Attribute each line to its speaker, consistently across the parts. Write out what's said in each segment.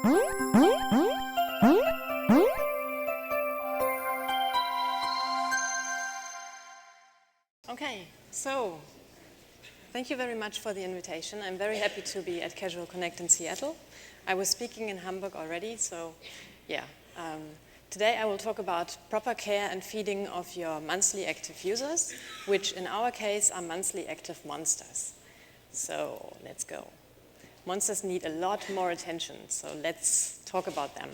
Speaker 1: Okay, so thank you very much for the invitation. I'm very happy to be at Casual Connect in Seattle. I was speaking in Hamburg already, so yeah. Today I will talk about proper care and feeding of your monthly active users, which in our case are monthly active monsters. So let's go. Monsters need a lot more attention, so let's talk about them.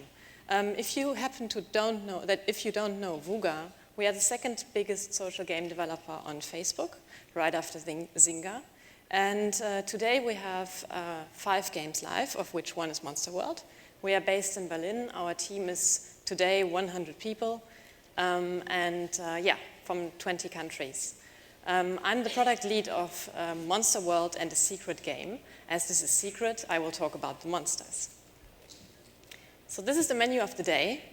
Speaker 1: If you don't know wooga, we are the second biggest social game developer on Facebook, right after Zynga. And today we have 5 games live, of which one is Monster World. We are based in Berlin. Our team is today 100 people, from 20 countries. I'm the product lead of Monster World and a secret game. As this is secret, I will talk about the monsters. So this is the menu of the day.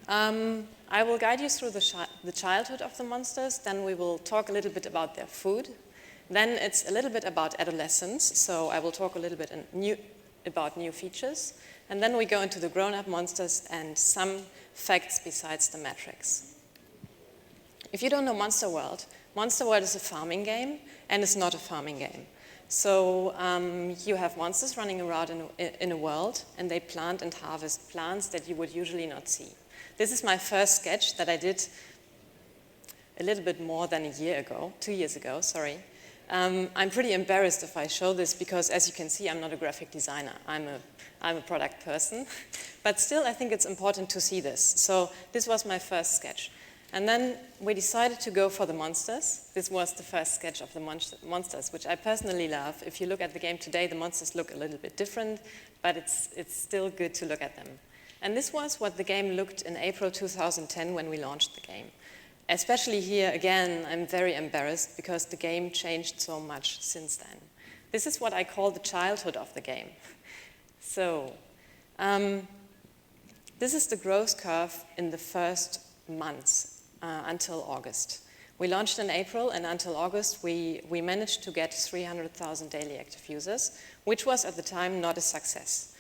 Speaker 1: I will guide you through the childhood of the monsters, then we will talk a little bit about their food. Then it's a little bit about adolescence, so I will talk a little bit about new features. And then we go into the grown-up monsters and some facts besides the metrics. If you don't know Monster World is a farming game, and it's not a farming game. So you have monsters running around in a world, and they plant and harvest plants that you would usually not see. This is my first sketch that I did a little bit more than 2 years ago, sorry. I'm pretty embarrassed if I show this because, as you can see, I'm not a graphic designer. I'm a product person. But still, I think it's important to see this. So this was my first sketch. And then we decided to go for the monsters. This was the first sketch of the monsters, which I personally love. If you look at the game today, the monsters look a little bit different, but it's still good to look at them. And this was what the game looked in April 2010 when we launched the game. Especially here, again, I'm very embarrassed because the game changed so much since then. This is what I call the childhood of the game. So, this is the growth curve in the first months until August. We launched in April, and until August, we managed to get 300,000 daily active users, which was at the time not a success.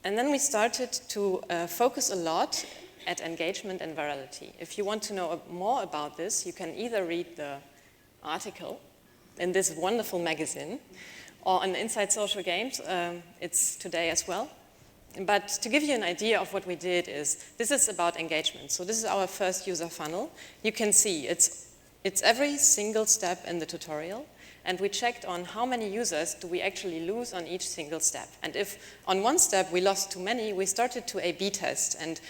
Speaker 1: And then we started to focus a lot at engagement and virality. If you want to know more about this, you can either read the article in this wonderful magazine or on Inside Social Games. It's today as well. But to give you an idea of what we did this is about engagement. So this is our first user funnel. You can see it's every single step in the tutorial. And we checked on how many users do we actually lose on each single step. And if on one step we lost too many, we started to A/B test and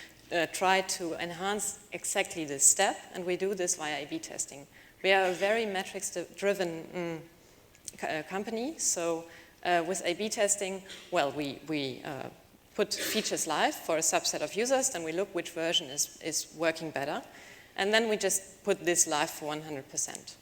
Speaker 1: try to enhance exactly this step. And we do this via A/B testing. We are a very metrics-driven company. So with A/B testing, well, we put features live for a subset of users. Then we look which version is working better. And then we just put this live for 100%.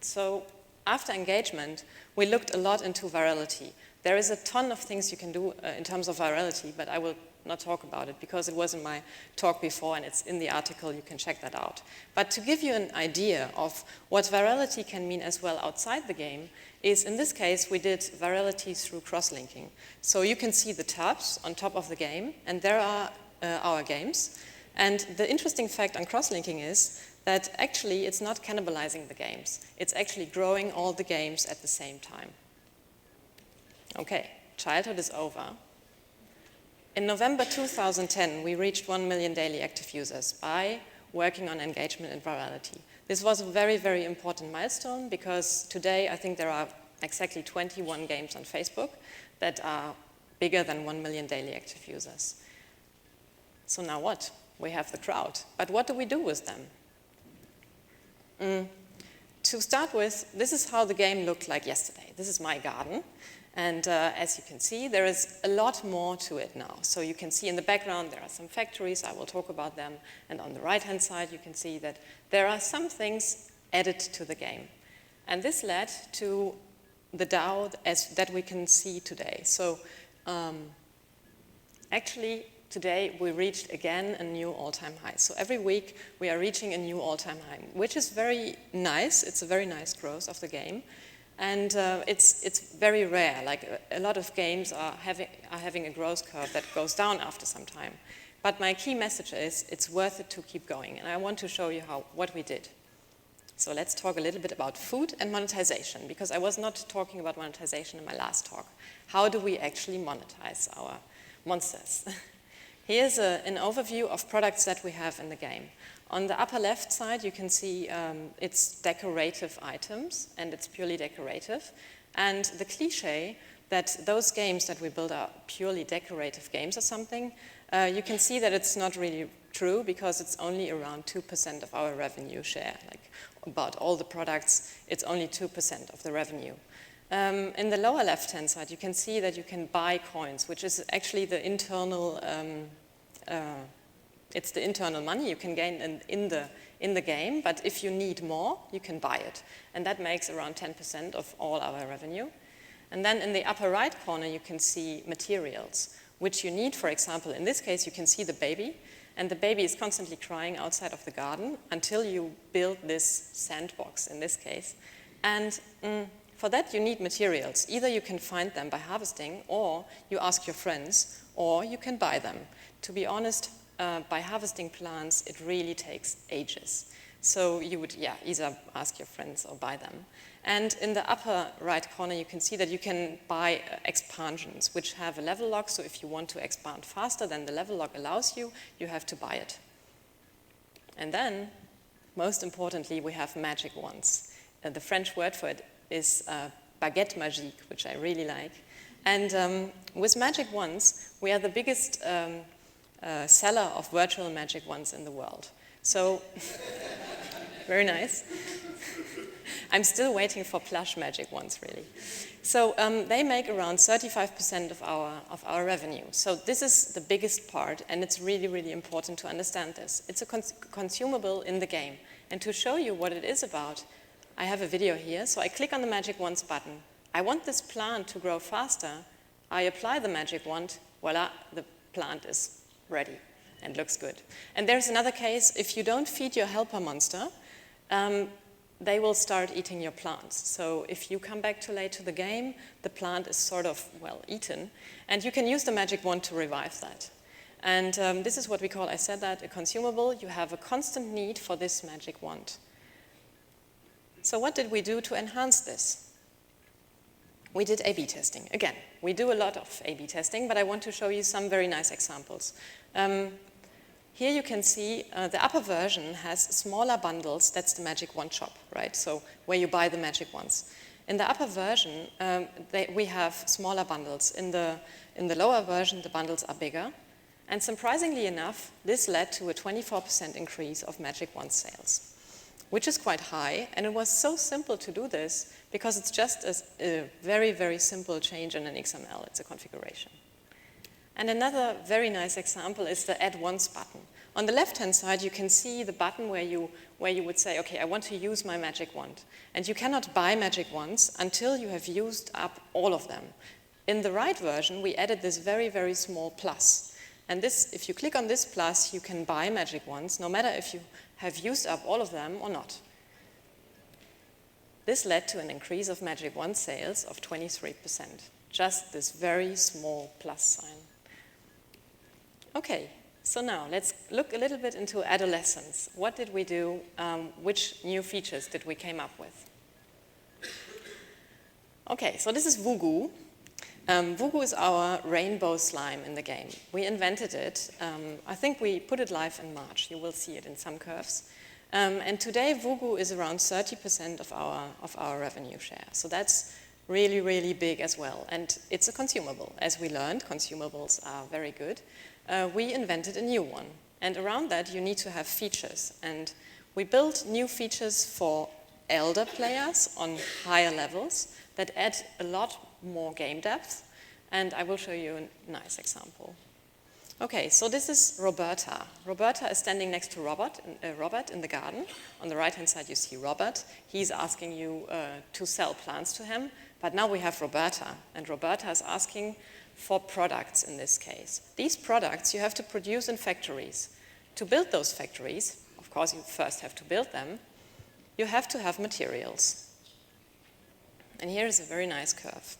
Speaker 1: So after engagement, we looked a lot into virality. There is a ton of things you can do in terms of virality, but I will not talk about it because it was in my talk before and it's in the article, you can check that out. But to give you an idea of what virality can mean as well outside the game is, in this case, we did virality through cross-linking. So you can see the tabs on top of the game, and there are our games. And the interesting fact on cross-linking is that actually it's not cannibalizing the games. It's actually growing all the games at the same time. Okay, childhood is over. In November 2010, we reached 1 million daily active users by working on engagement and virality. This was a very, very important milestone because today I think there are exactly 21 games on Facebook that are bigger than 1 million daily active users. So now what? We have the crowd. But what do we do with them? To start with, this is how the game looked like yesterday. This is my garden. And as you can see, there is a lot more to it now. So you can see in the background there are some factories. I will talk about them. And on the right-hand side, you can see that there are some things added to the game. And this led to the DAO that we can see today. So actually, today we reached again a new all-time high. So every week we are reaching a new all-time high, which is very nice. It's a very nice growth of the game. And it's very rare. Like a lot of games are are having a growth curve that goes down after some time. But my key message is it's worth it to keep going, and I want to show you what we did. So let's talk a little bit about food and monetization, because I was not talking about monetization in my last talk. How do we actually monetize our monsters? Here's an overview of products that we have in the game. On the upper left side, you can see it's decorative items, and it's purely decorative. And the cliche that those games that we build are purely decorative games or something, you can see that it's not really true, because it's only around 2% of our revenue share. Like about all the products, it's only 2% of the revenue. In the lower left-hand side, you can see that you can buy coins, which is actually the internal, it's the internal money you can gain in the game, but if you need more, you can buy it. And that makes around 10% of all our revenue. And then in the upper right corner, you can see materials, which you need. For example, in this case, you can see the baby, and the baby is constantly crying outside of the garden until you build this sandbox, in this case. And for that, you need materials. Either you can find them by harvesting, or you ask your friends, or you can buy them. To be honest, by harvesting plants, it really takes ages. So you would, either ask your friends or buy them. And in the upper right corner, you can see that you can buy expansions, which have a level lock. So if you want to expand faster than the level lock allows you, you have to buy it. And then, most importantly, we have magic wands. The French word for it is baguette magique, which I really like. And with magic wands, we are the biggest seller of virtual magic wands in the world. So, very nice. I'm still waiting for plush magic wands, really. So they make around 35% of our revenue. So this is the biggest part, and it's really, really important to understand this. It's a consumable in the game. And to show you what it is about, I have a video here. So I click on the magic wands button. I want this plant to grow faster. I apply the magic wand. Voila, the plant is ready and looks good. And there's another case. If you don't feed your helper monster, they will start eating your plants. So if you come back too late to the game, the plant is sort of, well, eaten. And you can use the magic wand to revive that. And this is what we call, I said that, a consumable. You have a constant need for this magic wand. So what did we do to enhance this? We did A/B testing. Again, we do a lot of A/B testing, but I want to show you some very nice examples. Here you can see the upper version has smaller bundles. That's the magic wand shop, right? So where you buy the magic wands. In the upper version, we have smaller bundles. In the lower version, the bundles are bigger. And surprisingly enough, this led to a 24% increase of magic wand sales, which is quite high. And it was so simple to do this because it's just a very, very simple change in an XML. It's a configuration. And another very nice example is the Add Once button. On the left-hand side, you can see the button where you would say, okay, I want to use my magic wand. And you cannot buy magic wands until you have used up all of them. In the right version, we added this very, very small plus. And this, if you click on this plus, you can buy magic wands, no matter if you have used up all of them or not. This led to an increase of magic wand sales of 23%. Just this very small plus sign. Okay, so now let's look a little bit into Adolescence. What did we do? Which new features did we came up with? Okay, so this is wooga. Wooga is our rainbow slime in the game. We invented it. I think we put it live in March. You will see it in some curves. And today, wooga is around 30% of our revenue share. So that's really, really big as well. And it's a consumable. As we learned, consumables are very good. We invented a new one. And around that, you need to have features. And we built new features for elder players on higher levels that add a lot more game depth. And I will show you a nice example. Okay, so this is Roberta. Roberta is standing next to Robert in the garden. On the right-hand side, you see Robert. He's asking you to sell plants to him. But now we have Roberta. And Roberta is asking for products in this case. These products you have to produce in factories. To build those factories, of course you first have to build them, you have to have materials. And here is a very nice curve.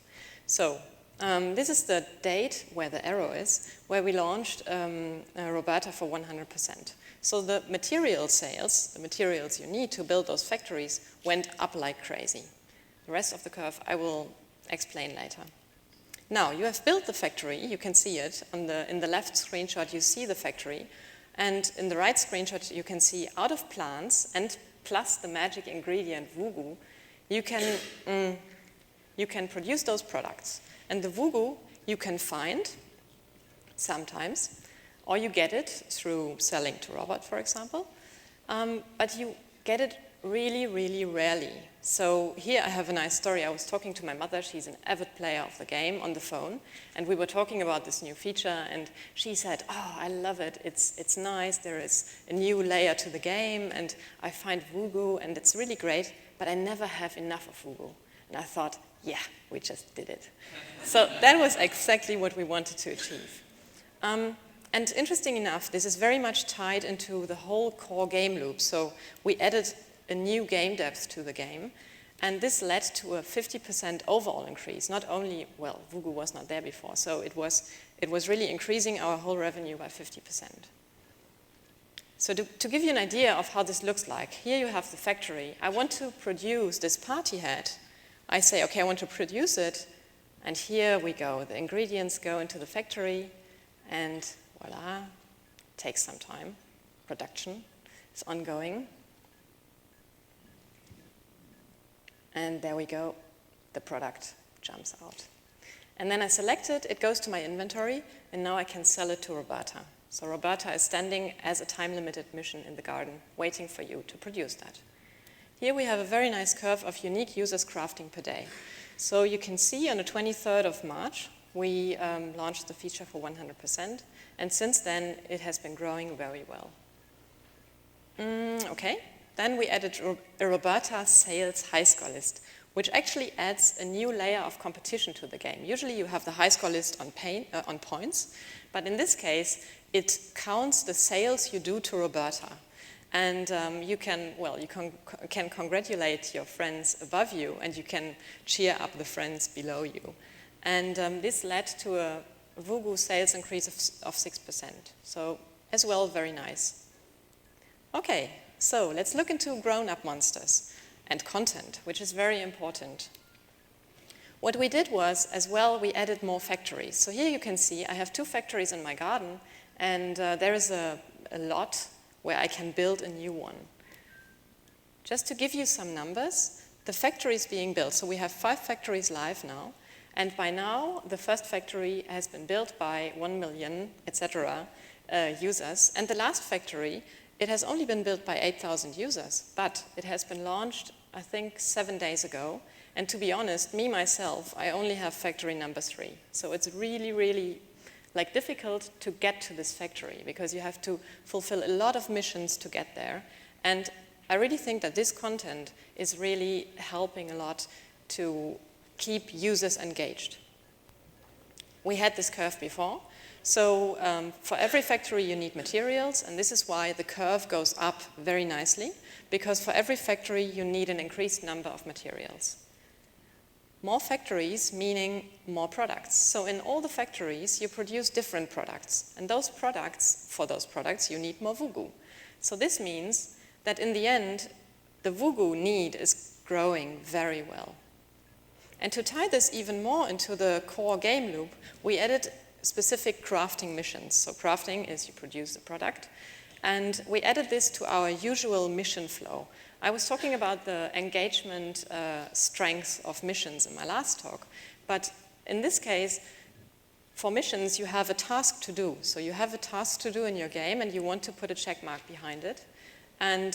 Speaker 1: So This is the date where the arrow is, where we launched Roberta for 100%. So the material sales, the materials you need to build those factories, went up like crazy. The rest of the curve I will explain later. Now, you have built the factory, you can see it. In the left screenshot, you see the factory. And in the right screenshot, you can see out of plants and plus the magic ingredient, wooga, you can produce those products. And the wooga you can find sometimes, or you get it through selling to robot, for example. But you get it really, really rarely. So here I have a nice story. I was talking to my mother. She's an avid player of the game on the phone. And we were talking about this new feature. And she said, oh, I love it. It's nice. There is a new layer to the game. And I find wooga, and it's really great. But I never have enough of wooga. And I thought, yeah, we just did it. So that was exactly what we wanted to achieve. And interesting enough, this is very much tied into the whole core game loop. So we added a new game depth to the game, and this led to a 50% overall increase. Not only, well, wooga was not there before, so it was really increasing our whole revenue by 50%. So to give you an idea of how this looks like, here you have the factory. I want to produce this party hat. I say, okay, I want to produce it, and here we go. The ingredients go into the factory, and voila, it takes some time. Production is ongoing. And there we go, the product jumps out. And then I select it, it goes to my inventory, and now I can sell it to Roberta. So Roberta is standing as a time-limited mission in the garden, waiting for you to produce that. Here we have a very nice curve of unique users crafting per day. So you can see on the 23rd of March, we launched the feature for 100%, and since then it has been growing very well. Okay. Then we added a Roberta sales high score list, which actually adds a new layer of competition to the game. Usually you have the high score list on points, but in this case, it counts the sales you do to Roberta. And you can congratulate your friends above you, and you can cheer up the friends below you. And this led to a wooga sales increase of 6%. So as well, very nice. Okay. So let's look into grown-up monsters and content, which is very important. What we did was, as well, we added more factories. So here you can see I have 2 factories in my garden, and there is a lot where I can build a new one. Just to give you some numbers, the factories being built, so we have 5 factories live now, and by now the first factory has been built by 1 million, etc. Users, and the last factory, it has only been built by 8,000 users, but it has been launched, I think, 7 days ago. And to be honest, me, myself, I only have factory number 3. So it's really, really difficult to get to this factory because you have to fulfill a lot of missions to get there. And I really think that this content is really helping a lot to keep users engaged. We had this curve before. So for every factory you need materials, and this is why the curve goes up very nicely, because for every factory you need an increased number of materials. More factories meaning more products. So in all the factories you produce different products, and for those products you need more wooga. So this means that in the end the wooga need is growing very well. And to tie this even more into the core game loop, we added specific crafting missions. So crafting is you produce the product, and we added this to our usual mission flow. I was talking about the engagement strength of missions in my last talk, but in this case, for missions you have a task to do. So you have a task to do in your game and you want to put a check mark behind it. And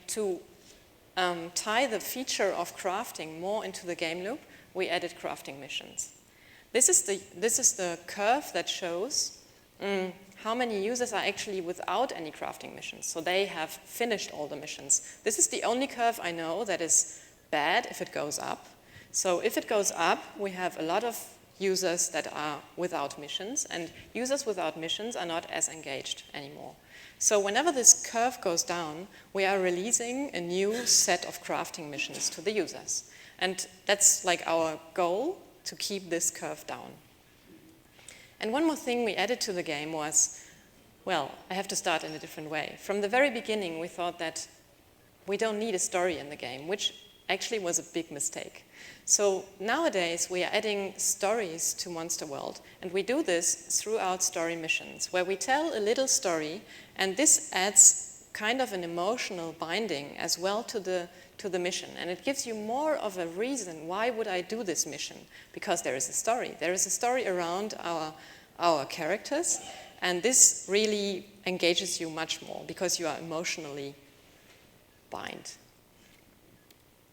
Speaker 1: to tie the feature of crafting more into the game loop, we added crafting missions. This is the curve that shows how many users are actually without any crafting missions. So they have finished all the missions. This is the only curve I know that is bad if it goes up. So if it goes up, we have a lot of users that are without missions, and users without missions are not as engaged anymore. So whenever this curve goes down, we are releasing a new set of crafting missions to the users. And that's like our goal, to keep this curve down. And one more thing we added to the game was, well, I have to start in a different way. From the very beginning, we thought that we don't need a story in the game, which actually was a big mistake. So nowadays, we are adding stories to Monster World, and we do this throughout story missions, where we tell a little story, and this adds kind of an emotional binding as well to the mission. And it gives you more of a reason, why would I do this mission? Because there is a story. There is a story around our characters, and this really engages you much more, because you are emotionally bind.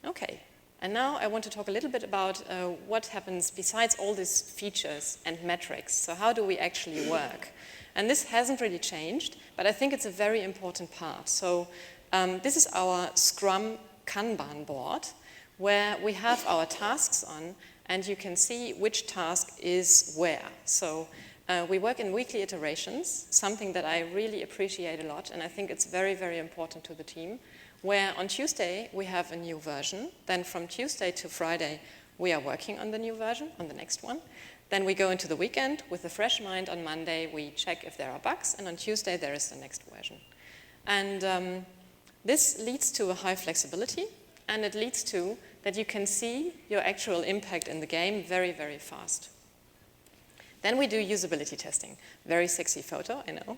Speaker 1: Okay, and now I want to talk a little bit about what happens besides all these features and metrics. So how do we actually work? And this hasn't really changed, but I think it's a very important part. So this is our Scrum Kanban board, where we have our tasks on, and you can see which task is where. So we work in weekly iterations, something that I really appreciate a lot, and I think it's very, very important to the team, where on Tuesday we have a new version. Then from Tuesday to Friday we are working on the new version, on the next one. Then we go into the weekend with a fresh mind. On Monday we check if there are bugs, and on Tuesday there is the next version. And this leads to a high flexibility, and it leads to that you can see your actual impact in the game very, very fast. Then we do usability testing. Very sexy photo, I know.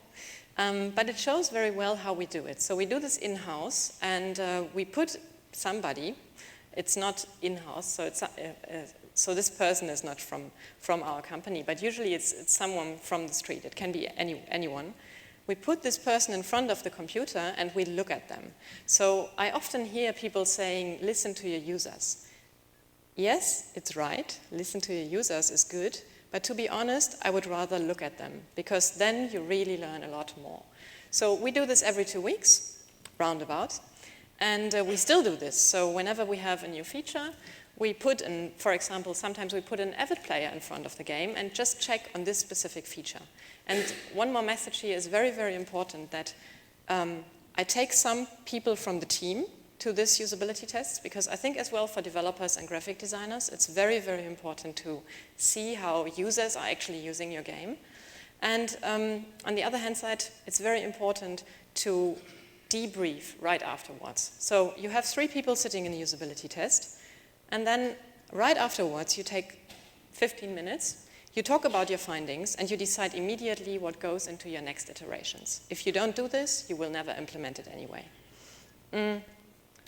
Speaker 1: But it shows very well how we do it. So we do this in-house, and we put somebody. It's not in-house, so it's so this person is not from our company, but usually it's someone from the street. It can be anyone. We put this person in front of the computer, and we look at them. So I often hear people saying, listen to your users. Yes, it's right. Listen to your users is good. But to be honest, I would rather look at them, because then you really learn a lot more. So we do this every 2 weeks, roundabout, and we still do this. So whenever we have a new feature, we put in, for example, sometimes we put an avid player in front of the game and just check on this specific feature. And one more message here is very, very important, that I take some people from the team to this usability tests, because I think as well for developers and graphic designers, it's very, very important to see how users are actually using your game. And on the other hand side, it's very important to debrief right afterwards. So you have 3 people sitting in a usability test, and then right afterwards you take 15 minutes, you talk about your findings, and you decide immediately what goes into your next iterations. If you don't do this, you will never implement it anyway.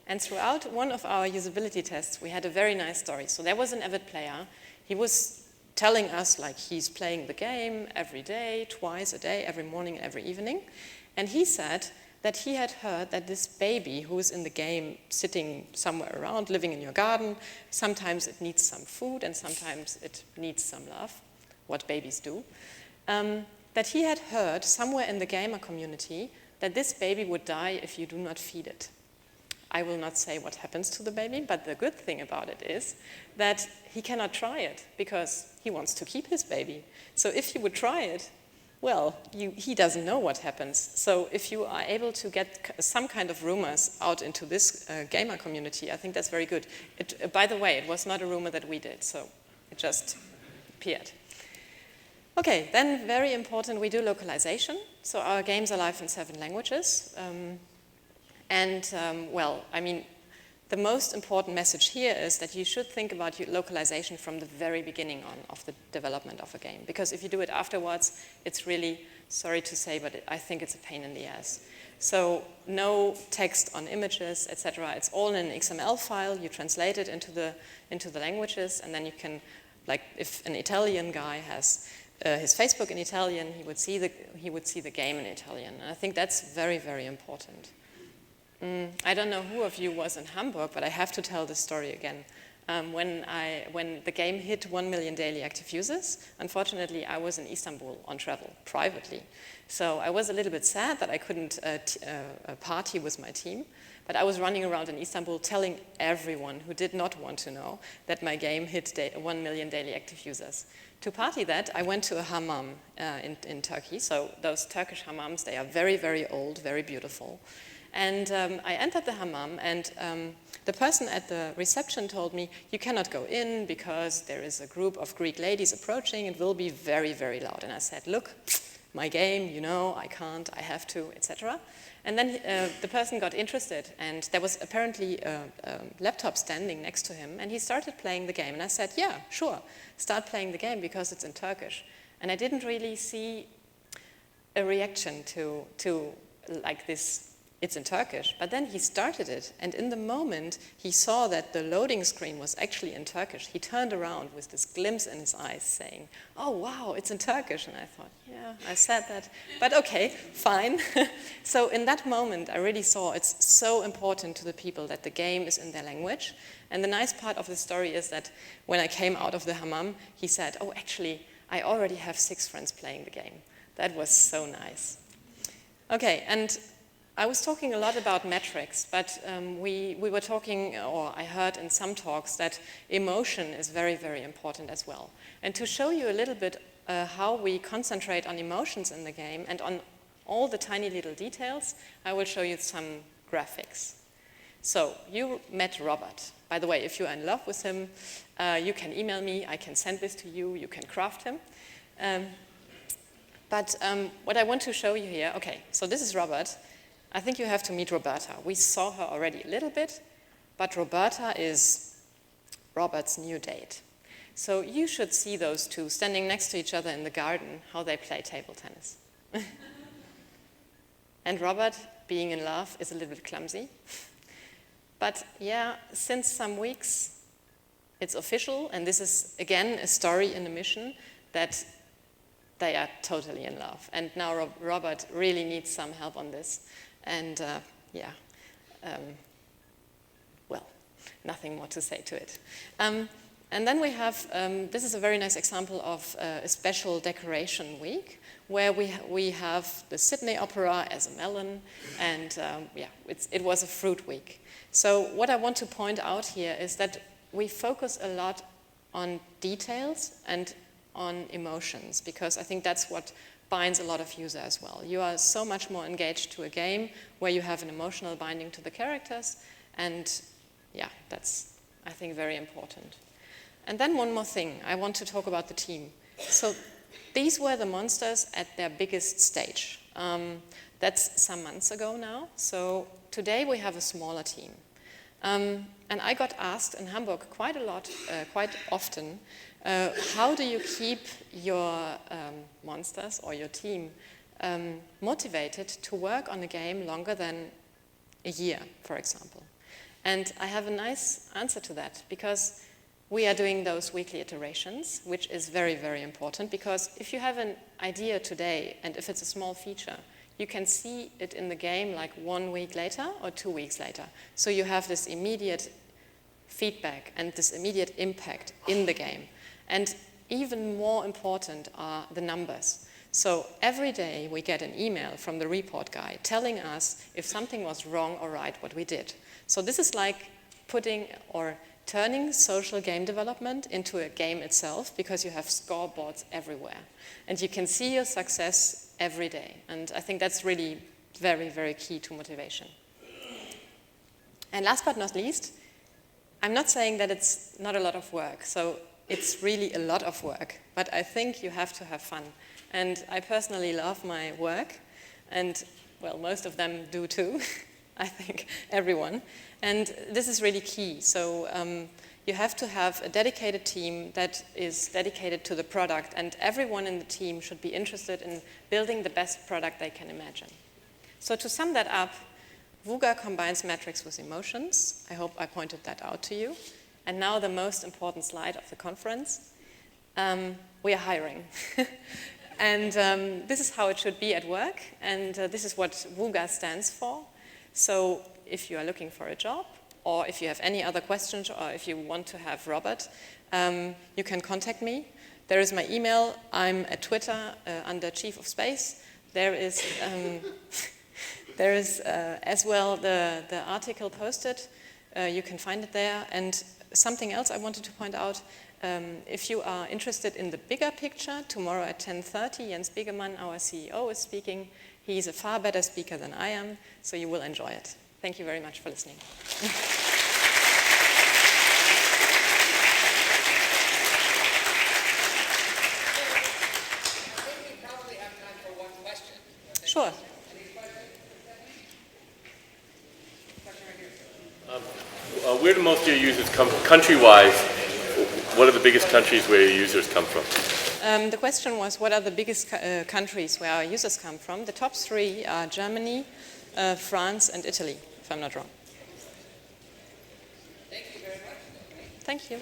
Speaker 1: And throughout one of our usability tests, we had a very nice story. So there was an avid player. He was telling us like he's playing the game every day, twice a day, every morning and every evening. And he said that he had heard that this baby who is in the game sitting somewhere around, living in your garden, sometimes it needs some food and sometimes it needs some love, what babies do, that he had heard somewhere in the gamer community that this baby would die if you do not feed it. I will not say what happens to the baby, but the good thing about it is that he cannot try it because he wants to keep his baby. So if he would try it, well, he doesn't know what happens. So if you are able to get some kind of rumors out into this gamer community, I think that's very good. By the way, it was not a rumor that we did, so it just appeared. Okay, then very important, we do localization. So our games are live in 7 languages. Well, I mean, the most important message here is that you should think about your localization from the very beginning on of the development of a game. Because if you do it afterwards, it's really, sorry to say, but I think it's a pain in the ass. So no text on images, etc. It's all in an XML file. You translate it into the languages, and then you can, like, if an Italian guy has his Facebook in Italian, he would see the game in Italian. And I think that's very, very important. I don't know who of you was in Hamburg, but I have to tell this story again. When the game hit 1 million daily active users, unfortunately I was in Istanbul on travel, privately. So I was a little bit sad that I couldn't party with my team, but I was running around in Istanbul telling everyone who did not want to know that my game hit 1 million daily active users. To party that, I went to a hammam in Turkey. So those Turkish hammams, they are very, very old, very beautiful. And I entered the hammam, and the person at the reception told me, you cannot go in because there is a group of Greek ladies approaching. It will be very, very loud. And I said, look, my game, you know, I can't, I have to, etc. And then the person got interested, and there was apparently a laptop standing next to him, and he started playing the game. And I said, yeah, sure, start playing the game because it's in Turkish. And I didn't really see a reaction to like this, it's in Turkish. But then he started it, and in the moment he saw that the loading screen was actually in Turkish. He turned around with this glimpse in his eyes saying, oh wow, it's in Turkish. And I thought, yeah, I said that, but okay, fine. So in that moment I really saw it's so important to the people that the game is in their language. And the nice part of the story is that when I came out of the hammam, he said, oh, actually, I already have 6 friends playing the game. That was so nice. Okay, and I was talking a lot about metrics, but we were talking, or I heard in some talks, that emotion is very, very important as well. And to show you a little bit how we concentrate on emotions in the game and on all the tiny little details, I will show you some graphics. So you met Robert. By the way, if you are in love with him, you can email me, I can send this to you, you can craft him. But what I want to show you here, okay, so this is Robert. I think you have to meet Roberta. We saw her already a little bit, but Roberta is Robert's new date. So you should see those two standing next to each other in the garden, how they play table tennis. And Robert, being in love, is a little bit clumsy. But yeah, since some weeks, it's official, and this is, again, a story in the mission that they are totally in love. And now Robert really needs some help on this. And well, nothing more to say to it. And then we have, this is a very nice example of a special decoration week where we have the Sydney Opera as a melon, and it was a fruit week. So what I want to point out here is that we focus a lot on details and on emotions, because I think that's what binds a lot of users as well. You are so much more engaged to a game where you have an emotional binding to the characters, and yeah, that's, I think, very important. And then one more thing, I want to talk about the team. So these were the monsters at their biggest stage. That's some months ago now, so today we have a smaller team. And I got asked in Hamburg quite a lot, quite often, how do you keep your monsters or your team motivated to work on a game longer than a year, for example? And I have a nice answer to that, because we are doing those weekly iterations, which is very, very important, because if you have an idea today, and if it's a small feature, you can see it in the game like 1 week later or 2 weeks later. So you have this immediate feedback and this immediate impact in the game. And even more important are the numbers. So every day we get an email from the report guy telling us if something was wrong or right, what we did. So this is like putting or turning social game development into a game itself, because you have scoreboards everywhere. And you can see your success every day. And I think that's really very, very key to motivation. And last but not least, I'm not saying that it's not a lot of work. So it's really a lot of work, but I think you have to have fun. And I personally love my work, and well, most of them do too. I think everyone. And this is really key. So you have to have a dedicated team that is dedicated to the product, and everyone in the team should be interested in building the best product they can imagine. So to sum that up, wooga combines metrics with emotions. I hope I pointed that out to you. And now the most important slide of the conference. We are hiring. And this is how it should be at work, and this is what wooga stands for. So if you are looking for a job, or if you have any other questions, or if you want to have Robert, you can contact me. There is my email. I'm at Twitter under Chief of Space. There is as well the article posted. You can find it there. And something else I wanted to point out, if you are interested in the bigger picture, tomorrow at 10:30, Jens Bigemann, our CEO, is speaking. He's a far better speaker than I am, so you will enjoy it. Thank you very much for listening. Sure.
Speaker 2: Where do most of your users come country-wise? What are the biggest countries where your users come from?
Speaker 1: The question was, what are the biggest countries where our users come from? The top three are Germany, France, and Italy, if I'm not wrong.
Speaker 3: Thank you very much.
Speaker 1: Thank you.